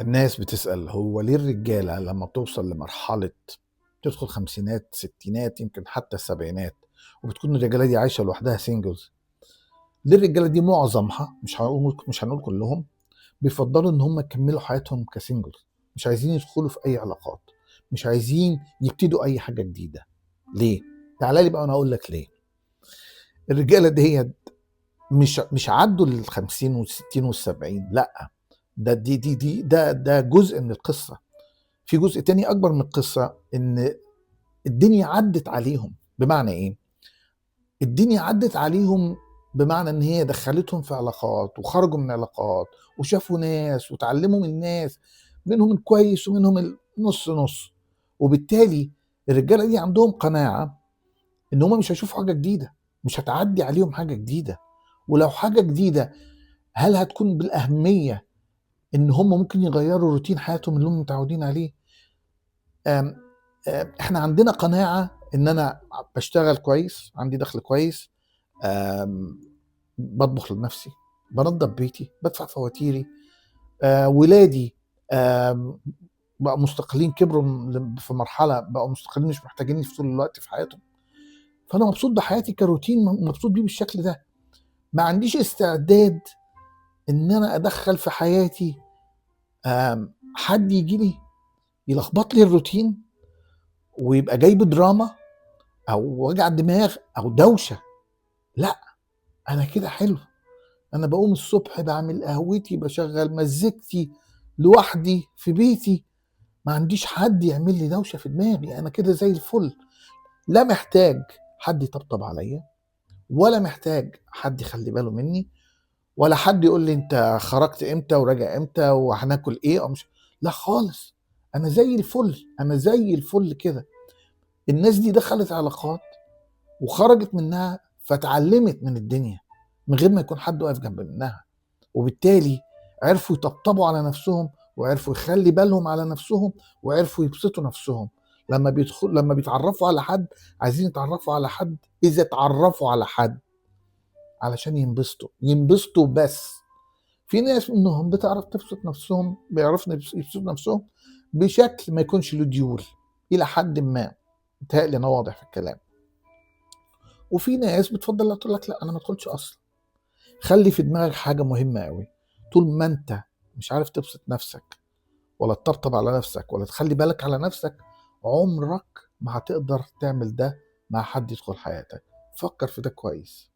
الناس بتسأل هو ليه الرجالة لما بتوصل لمرحلة تدخل خمسينات ستينات يمكن حتى السبعينات وبتكون الرجالة دي عايشة لوحدها سينجلز، ليه الرجالة دي معظمها مش هنقول كلهم بيفضلوا ان هم يكملوا حياتهم كسينجلز، مش عايزين يدخلوا في اي علاقات، مش عايزين يبتدوا اي حاجة جديدة. ليه؟ تعالى لي بقى انا اقول لك ليه. الرجالة دي مش عدوا ال50 وال60 وال70، لا، ده جزء من القصة. في جزء تاني اكبر من القصة، ان الدنيا عدت عليهم. بمعنى ايه؟ الدنيا عدت عليهم بمعنى ان هي دخلتهم في علاقات وخرجوا من علاقات وشافوا ناس وتعلموا من ناس، منهم الكويس ومنهم النص نص. وبالتالي الرجالة دي عندهم قناعة ان هم مش هيشوفوا حاجة جديدة، مش هتعدي عليهم حاجة جديدة. ولو حاجة جديدة هل هتكون بالأهمية ان هم ممكن يغيروا روتين حياتهم اللي هم متعودين عليه؟ آم، احنا عندنا قناعة ان انا بشتغل كويس، عندي دخل كويس، آم، بطبخ لنفسي، بنظف بيتي، بدفع فواتيري، ولادي آم، بقوا مستقلين، كبروا في مرحلة بقوا مستقلين، مش محتاجين في طول الوقت في حياتهم. فانا مبسوط بحياتي كروتين، مبسوط بيه بالشكل ده. ما عنديش استعداد ان انا ادخل في حياتي حد يجي لي يلخبط لي الروتين ويبقى جايب دراما او وجع دماغ او دوشه. لا، انا كده حلو. انا بقوم الصبح بعمل قهوتي، بشغل مزيكتي لوحدي في بيتي، ما عنديش حد يعمل لي دوشه في دماغي، انا كده زي الفل. لا محتاج حد يطبطب عليا، ولا محتاج حد يخلي باله مني، ولا حد يقول لي انت خرجت امتى وراجع امتى وهناكل ايه او مش. لا خالص، انا زي الفل، انا زي الفل كده. الناس دي دخلت علاقات وخرجت منها فتعلمت من الدنيا من غير ما يكون حد واقف جنب منها، وبالتالي عرفوا يطبطبوا على نفسهم، وعرفوا يخلي بالهم على نفسهم، وعرفوا يبسطوا نفسهم. لما بيتعرفوا على حد، عايزين يتعرفوا على حد اذا اتعرفوا على حد علشان ينبسطوا بس. في ناس منهم بتعرف تبسط نفسهم، بيعرفوا يبسطوا نفسهم بشكل ما يكونش له ديول الى حد ما. متهيألي انا واضح في الكلام. وفي ناس بتفضل تقول لك لا، انا ما ادخلش اصلا. خلي في دماغك حاجه مهمه قوي، طول ما انت مش عارف تبسط نفسك ولا تطبطب على نفسك ولا تخلي بالك على نفسك، عمرك ما هتقدر تعمل ده مع حد يدخل حياتك. فكر في ده كويس.